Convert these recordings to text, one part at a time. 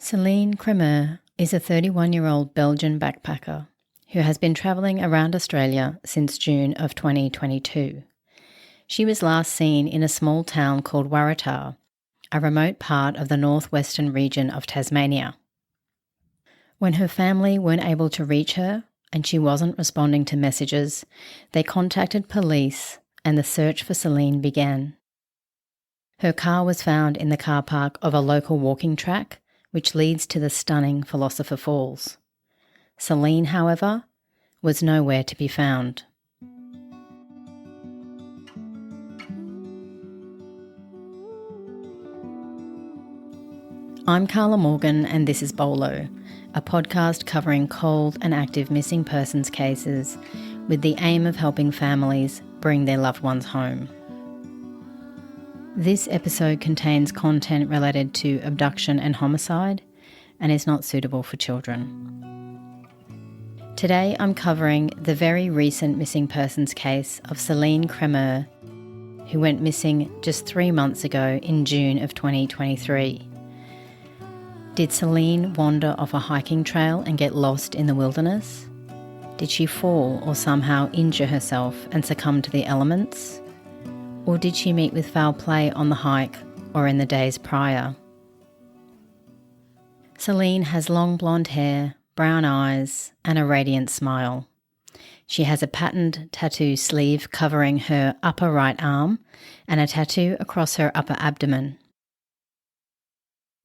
Celine Cremer is a 31-year-old Belgian backpacker who has been travelling around Australia since June of 2022. She was last seen in a small town called Waratah, a remote part of the northwestern region of Tasmania. When her family weren't able to reach her and she wasn't responding to messages, they contacted police and the search for Celine began. Her car was found in the car park of a local walking track which leads to the stunning Philosopher Falls. Celine, however, was nowhere to be found. I'm Carla Morgan and this is Bolo, a podcast covering cold and active missing persons cases with the aim of helping families bring their loved ones home. This episode contains content related to abduction and homicide and is not suitable for children. Today I'm covering the very recent missing persons case of Celine Cremer, who went missing just 3 months ago in June of 2023. Did Celine wander off a hiking trail and get lost in the wilderness? Did she fall or somehow injure herself and succumb to the elements? Or did she meet with foul play on the hike or in the days prior? Celine has long blonde hair, brown eyes, and a radiant smile. She has a patterned tattoo sleeve covering her upper right arm and a tattoo across her upper abdomen.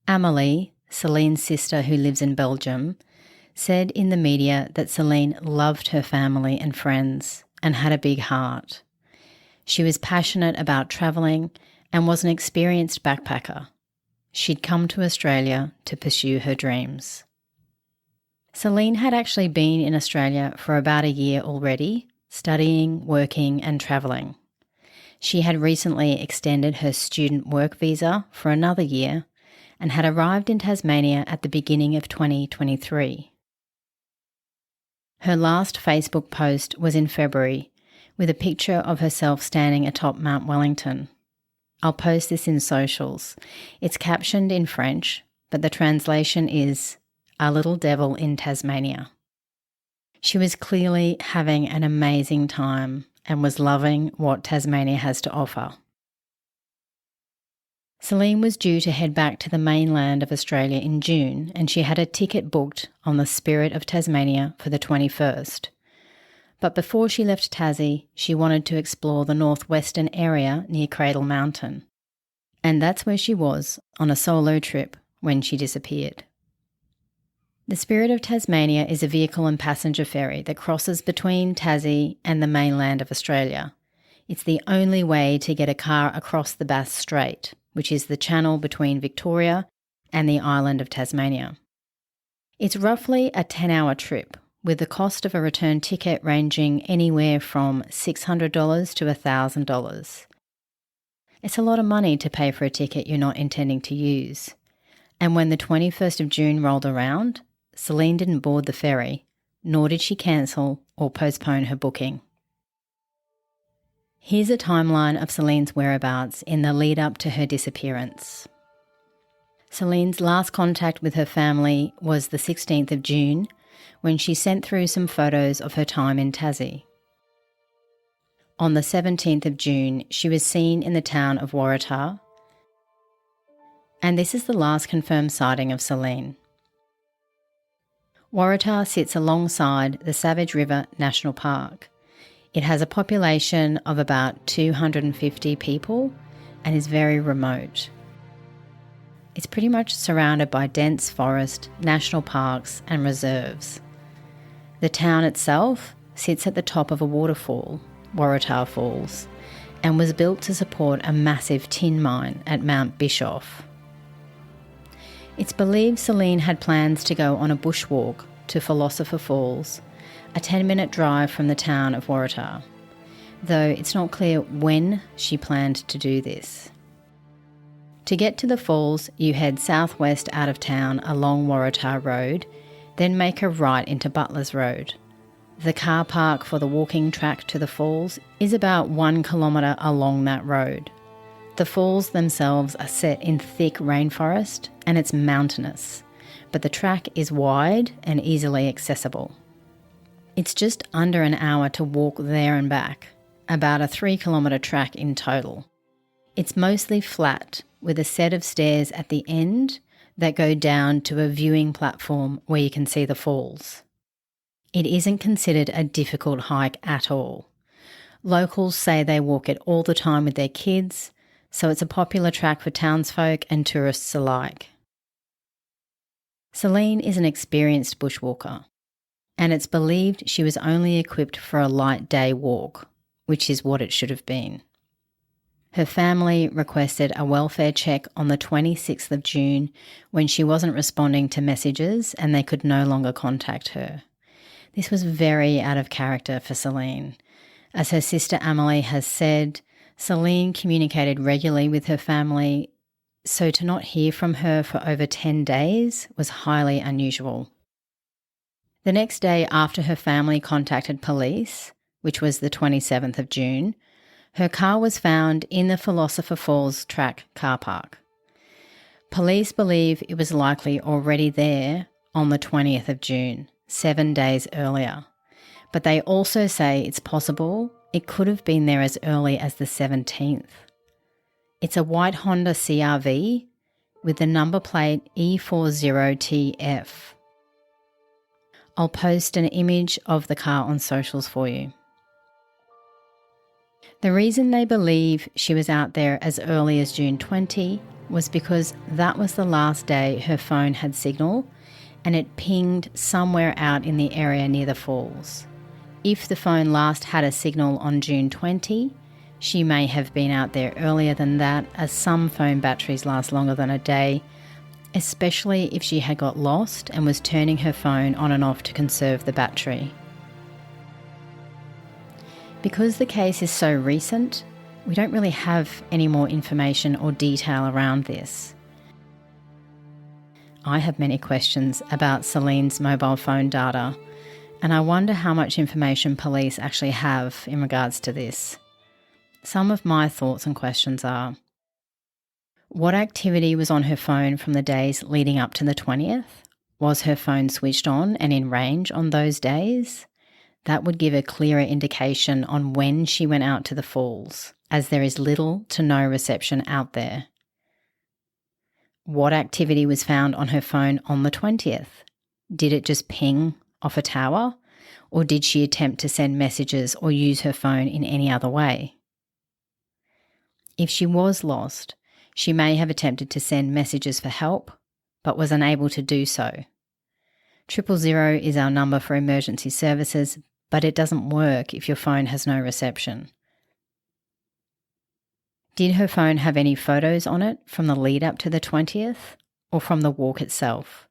Amélie, Celine's sister who lives in Belgium, said in the media that Celine loved her family and friends and had a big heart. She was passionate about travelling and was an experienced backpacker. She'd come to Australia to pursue her dreams. Celine had actually been in Australia for about a year already, studying, working and travelling. She had recently extended her student work visa for another year and had arrived in Tasmania at the beginning of 2023. Her last Facebook post was in February, with a picture of herself standing atop Mount Wellington. I'll post this in socials. It's captioned in French, but the translation is, "A little devil in Tasmania." She was clearly having an amazing time and was loving what Tasmania has to offer. Celine was due to head back to the mainland of Australia in June, and she had a ticket booked on the Spirit of Tasmania for the 21st. But before she left Tassie, she wanted to explore the northwestern area near Cradle Mountain. And that's where she was on a solo trip when she disappeared. The Spirit of Tasmania is a vehicle and passenger ferry that crosses between Tassie and the mainland of Australia. It's the only way to get a car across the Bass Strait, which is the channel between Victoria and the island of Tasmania. It's roughly a 10-hour trip, with the cost of a return ticket ranging anywhere from $600 to $1,000. It's a lot of money to pay for a ticket you're not intending to use. And when the 21st of June rolled around, Celine didn't board the ferry, nor did she cancel or postpone her booking. Here's a timeline of Celine's whereabouts in the lead up to her disappearance. Celine's last contact with her family was the 16th of June, when she sent through some photos of her time in Tassie. On the 17th of June, she was seen in the town of Waratah, and this is the last confirmed sighting of Celine. Waratah sits alongside the Savage River National Park. It has a population of about 250 people and is very remote. It's pretty much surrounded by dense forest, national parks and reserves. The town itself sits at the top of a waterfall, Waratah Falls, and was built to support a massive tin mine at Mount Bischoff. It's believed Celine had plans to go on a bushwalk to Philosopher Falls, a 10-minute drive from the town of Waratah, though it's not clear when she planned to do this. To get to the falls, you head southwest out of town along Waratah Road, then make a right into Butler's Road. The car park for the walking track to the falls is about 1 kilometre along that road. The falls themselves are set in thick rainforest and it's mountainous, but the track is wide and easily accessible. It's just under an hour to walk there and back, about a 3-kilometre track in total. It's mostly flat, with a set of stairs at the end that go down to a viewing platform where you can see the falls. It isn't considered a difficult hike at all. Locals say they walk it all the time with their kids, so it's a popular track for townsfolk and tourists alike. Celine is an experienced bushwalker, and it's believed she was only equipped for a light day walk, which is what it should have been. Her family requested a welfare check on the 26th of June when she wasn't responding to messages and they could no longer contact her. This was very out of character for Celine. As her sister Amelie has said, Celine communicated regularly with her family, so to not hear from her for over 10 days was highly unusual. The next day after her family contacted police, which was the 27th of June, her car was found in the Philosopher Falls track carpark. Police believe it was likely already there on the 20th of June, 7 days earlier. But they also say it's possible it could have been there as early as the 17th. It's a white Honda CR-V with the number plate E40TF. I'll post an image of the car on socials for you. The reason they believe she was out there as early as June 20 was because that was the last day her phone had signal and it pinged somewhere out in the area near the falls. If the phone last had a signal on June 20, she may have been out there earlier than that, as some phone batteries last longer than a day, especially if she had got lost and was turning her phone on and off to conserve the battery. Because the case is so recent, we don't really have any more information or detail around this. I have many questions about Celine's mobile phone data, and I wonder how much information police actually have in regards to this. Some of my thoughts and questions are: what activity was on her phone from the days leading up to the 20th? Was her phone switched on and in range on those days? That would give a clearer indication on when she went out to the falls, as there is little to no reception out there. What activity was found on her phone on the 20th? Did it just ping off a tower, or did she attempt to send messages or use her phone in any other way? If she was lost, she may have attempted to send messages for help, but was unable to do so. 000 is our number for emergency services, but it doesn't work if your phone has no reception. Did her phone have any photos on it from the lead up to the 20th or from the walk itself?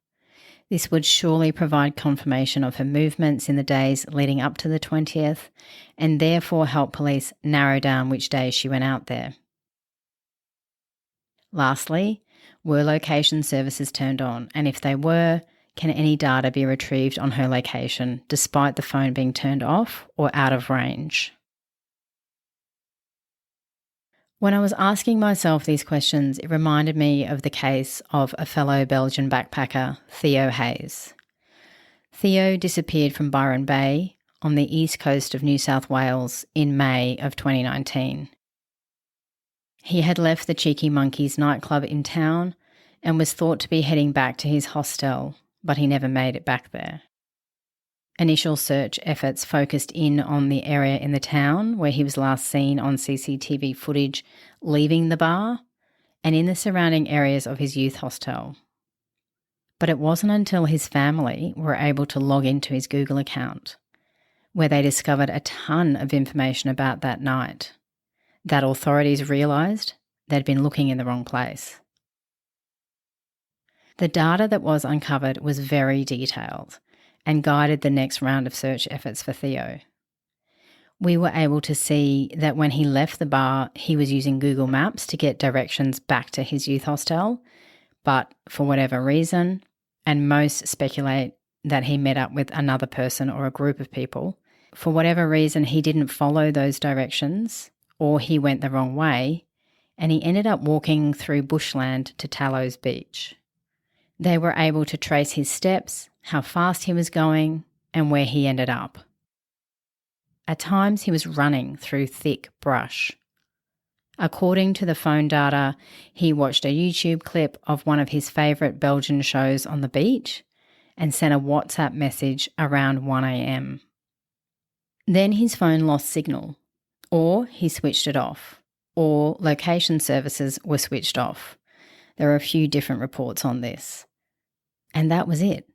This would surely provide confirmation of her movements in the days leading up to the 20th and therefore help police narrow down which day she went out there. Lastly, were location services turned on, and if they were, can any data be retrieved on her location despite the phone being turned off or out of range? When I was asking myself these questions, it reminded me of the case of a fellow Belgian backpacker, Theo Hayes. Theo disappeared from Byron Bay on the east coast of New South Wales in May of 2019. He had left the Cheeky Monkeys nightclub in town and was thought to be heading back to his hostel, but he never made it back there. Initial search efforts focused in on the area in the town where he was last seen on CCTV footage leaving the bar and in the surrounding areas of his youth hostel. But it wasn't until his family were able to log into his Google account, where they discovered a ton of information about that night, that authorities realised they'd been looking in the wrong place. The data that was uncovered was very detailed and guided the next round of search efforts for Theo. We were able to see that when he left the bar, he was using Google Maps to get directions back to his youth hostel, but for whatever reason, and most speculate that he met up with another person or a group of people, for whatever reason he didn't follow those directions or he went the wrong way and he ended up walking through bushland to Tallows Beach. They were able to trace his steps, how fast he was going, and where he ended up. At times he was running through thick brush. According to the phone data, he watched a YouTube clip of one of his favourite Belgian shows on the beach and sent a WhatsApp message around 1 a.m. Then his phone lost signal, or he switched it off, or location services were switched off. There are a few different reports on this. And that was it.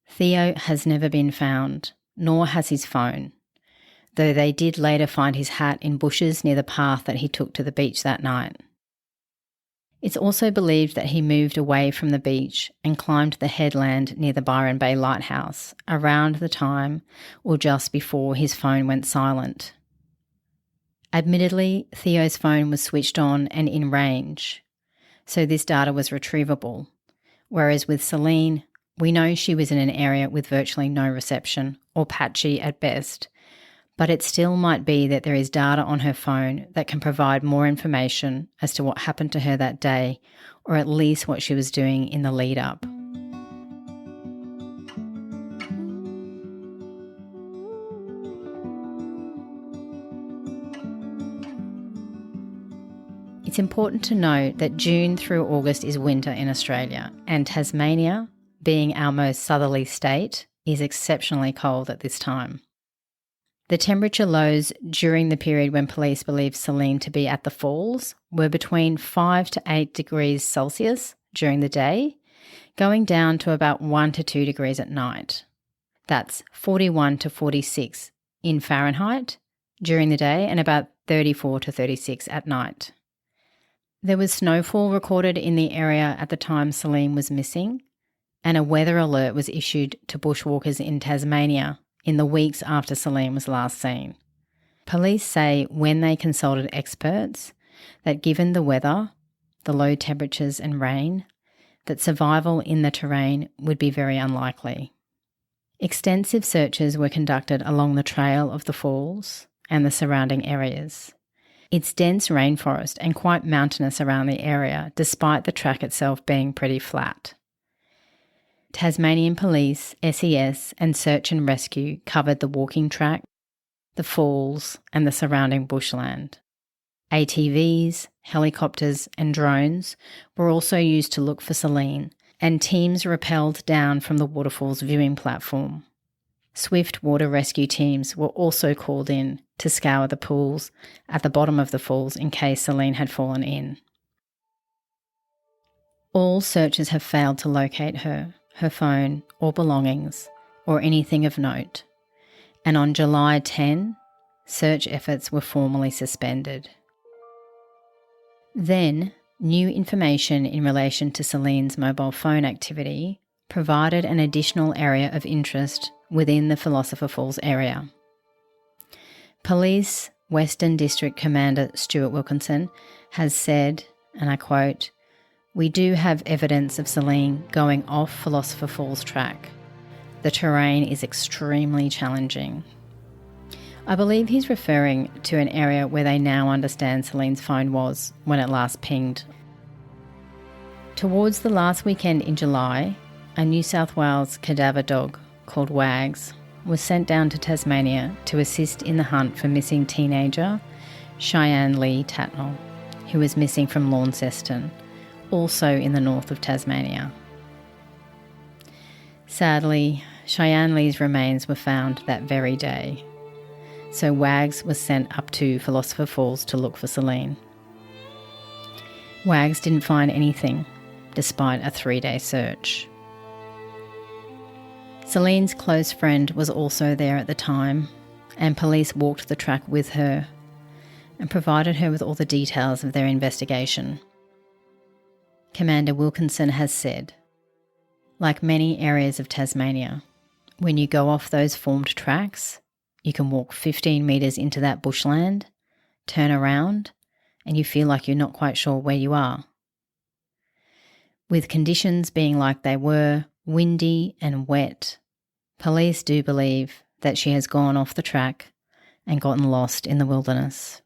Theo has never been found, nor has his phone, though they did later find his hat in bushes near the path that he took to the beach that night. It's also believed that he moved away from the beach and climbed the headland near the Byron Bay Lighthouse around the time or just before his phone went silent. Admittedly, Theo's phone was switched on and in range, so this data was retrievable, whereas with Celine, we know she was in an area with virtually no reception or patchy at best, but it still might be that there is data on her phone that can provide more information as to what happened to her that day, or at least what she was doing in the lead up. It's important to note that June through August is winter in Australia, and Tasmania, being our most southerly state, is exceptionally cold at this time. The temperature lows during the period when police believed Celine to be at the falls were between 5 to 8 degrees Celsius during the day, going down to about 1 to 2 degrees at night. That's 41 to 46 in Fahrenheit during the day and about 34 to 36 at night. There was snowfall recorded in the area at the time Celine was missing, and a weather alert was issued to bushwalkers in Tasmania in the weeks after Celine was last seen. Police say when they consulted experts that given the weather, the low temperatures and rain, that survival in the terrain would be very unlikely. Extensive searches were conducted along the trail of the falls and the surrounding areas. It's dense rainforest and quite mountainous around the area, despite the track itself being pretty flat. Tasmanian Police, SES and Search and Rescue covered the walking track, the falls and the surrounding bushland. ATVs, helicopters and drones were also used to look for Celine, and teams rappelled down from the waterfall's viewing platform. Swift water rescue teams were also called in to scour the pools at the bottom of the falls in case Celine had fallen in. All searches have failed to locate her phone or belongings or anything of note, and on July 10, search efforts were formally suspended. Then, new information in relation to Celine's mobile phone activity provided an additional area of interest within the Philosopher Falls area. Police Western District Commander Stuart Wilkinson has said, and I quote, "We do have evidence of Celine going off Philosopher Falls track. The terrain is extremely challenging." I believe he's referring to an area where they now understand Celine's phone was when it last pinged. Towards the last weekend in July, a New South Wales cadaver dog called Wags was sent down to Tasmania to assist in the hunt for missing teenager Cheyenne Lee Tatnall, who was missing from Launceston, also in the north of Tasmania. Sadly, Cheyenne Lee's remains were found that very day, so Wags was sent up to Philosopher Falls to look for Celine. Wags didn't find anything, despite a 3-day search. Celine's close friend was also there at the time, and police walked the track with her and provided her with all the details of their investigation. Commander Wilkinson has said, like many areas of Tasmania, when you go off those formed tracks, you can walk 15 metres into that bushland, turn around, and you feel like you're not quite sure where you are. With conditions being like they were, windy and wet, police do believe that she has gone off the track and gotten lost in the wilderness.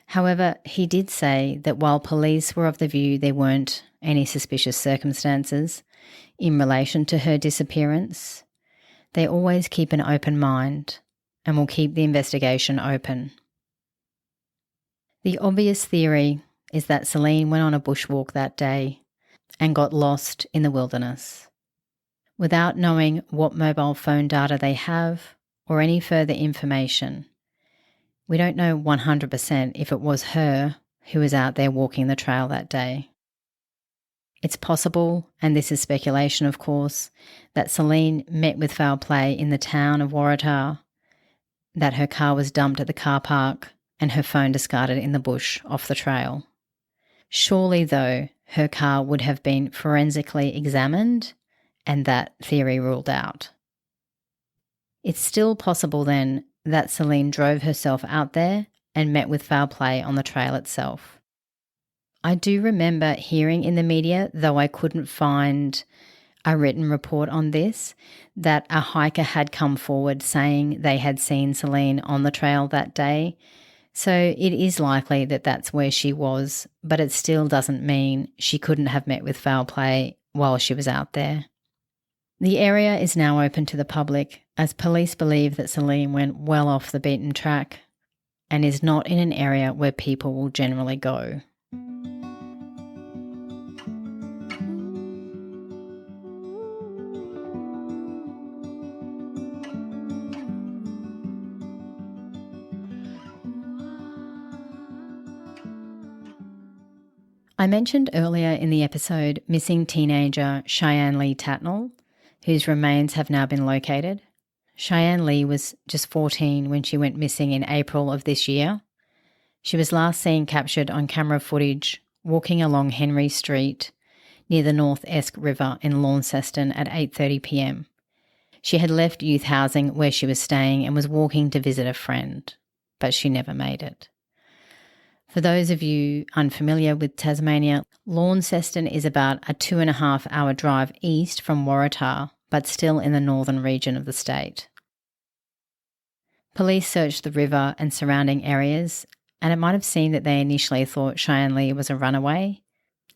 However, he did say that while police were of the view there weren't any suspicious circumstances in relation to her disappearance, they always keep an open mind and will keep the investigation open. The obvious theory is that Celine went on a bushwalk that day and got lost in the wilderness. Without knowing what mobile phone data they have or any further information, we don't know 100% if it was her who was out there walking the trail that day. It's possible, and this is speculation of course, that Celine met with foul play in the town of Waratah, that her car was dumped at the car park and her phone discarded in the bush off the trail. Surely though, her car would have been forensically examined and that theory ruled out. It's still possible then that Celine drove herself out there and met with foul play on the trail itself. I do remember hearing in the media, though I couldn't find a written report on this, that a hiker had come forward saying they had seen Celine on the trail that day. So it is likely that that's where she was, but it still doesn't mean she couldn't have met with foul play while she was out there. The area is now open to the public as police believe that Celine went well off the beaten track and is not in an area where people will generally go. I mentioned earlier in the episode missing teenager Cheyenne Lee Tatnall, whose remains have now been located. Cheyenne Lee was just 14 when she went missing in April of this year. She was last seen captured on camera footage walking along Henry Street near the North Esk River in Launceston at 8:30 p.m. She had left youth housing where she was staying and was walking to visit a friend, but she never made it. For those of you unfamiliar with Tasmania, Launceston is about a 2.5-hour drive east from Waratah, but still in the northern region of the state. Police searched the river and surrounding areas, and it might have seemed that they initially thought Cheyenne Lee was a runaway,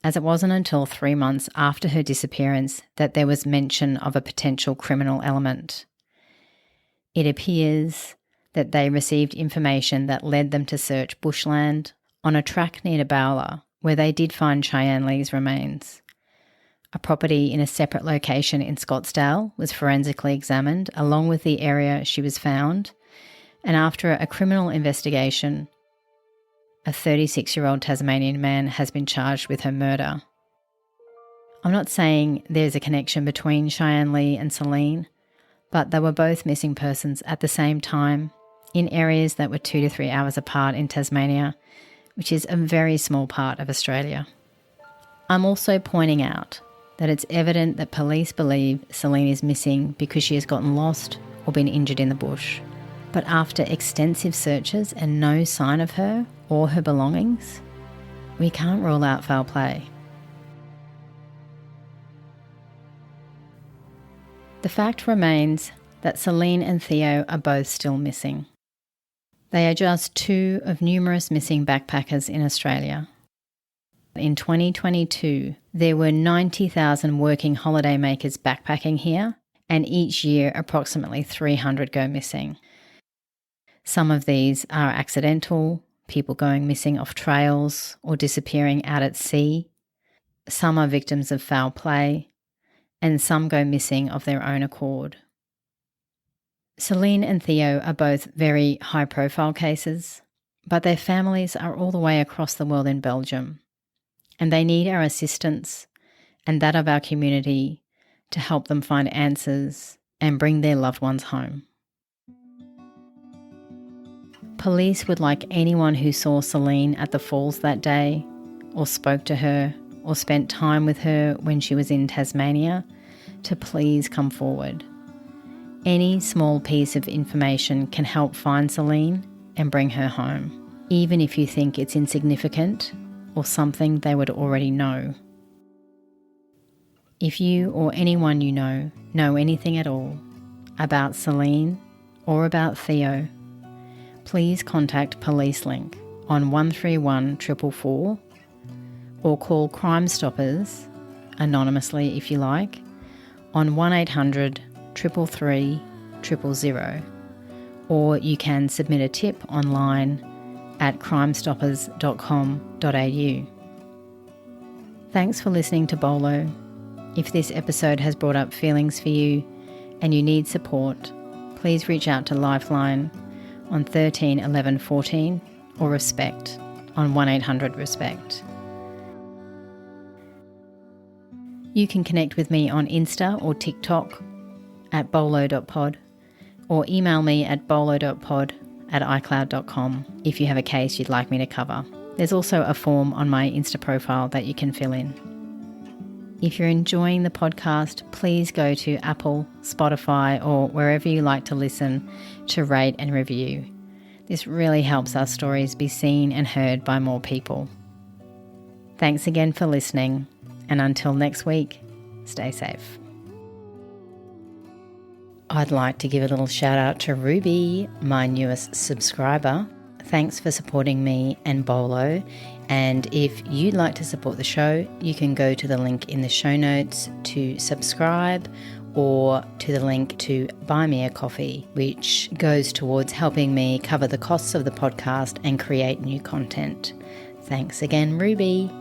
as it wasn't until 3 months after her disappearance that there was mention of a potential criminal element. It appears that they received information that led them to search bushland on a track near Bowler, where they did find Cheyenne Lee's remains. A property in a separate location in Scottsdale was forensically examined along with the area she was found, and after a criminal investigation, a 36-year-old Tasmanian man has been charged with her murder. I'm not saying there's a connection between Cheyenne Lee and Celine, but they were both missing persons at the same time in areas that were 2 to 3 hours apart in Tasmania, which is a very small part of Australia. I'm also pointing out that it's evident that police believe Celine is missing because she has gotten lost or been injured in the bush. But after extensive searches and no sign of her or her belongings, we can't rule out foul play. The fact remains that Celine and Theo are both still missing. They are just two of numerous missing backpackers in Australia. In 2022, there were 90,000 working holidaymakers backpacking here, and each year approximately 300 go missing. Some of these are accidental, people going missing off trails or disappearing out at sea. Some are victims of foul play, and some go missing of their own accord. Celine and Theo are both very high-profile cases, but their families are all the way across the world in Belgium, and they need our assistance and that of our community to help them find answers and bring their loved ones home. Police would like anyone who saw Celine at the falls that day, or spoke to her, or spent time with her when she was in Tasmania, to please come forward. Any small piece of information can help find Celine and bring her home, even if you think it's insignificant or something they would already know. If you or anyone you know anything at all about Celine or about Theo, please contact Police Link on 131 444 or call Crime Stoppers, anonymously if you like, on 1800 333 000, or you can submit a tip online at crimestoppers.com.au. Thanks for listening to Bolo. If this episode has brought up feelings for you and you need support, please reach out to Lifeline on 13 11 14 or Respect on 1-800-RESPECT. You can connect with me on Insta or TikTok at bolo.pod, or email me at bolo.pod@icloud.com if you have a case you'd like me to cover. There's also a form on my Insta profile that you can fill in. If you're enjoying the podcast, please go to Apple, Spotify, or wherever you like to listen to rate and review. This really helps our stories be seen and heard by more people. Thanks again for listening, and until next week, stay safe. I'd like to give a little shout out to Ruby, my newest subscriber. Thanks for supporting me and Bolo. And if you'd like to support the show, you can go to the link in the show notes to subscribe, or to the link to buy me a coffee, which goes towards helping me cover the costs of the podcast and create new content. Thanks again, Ruby.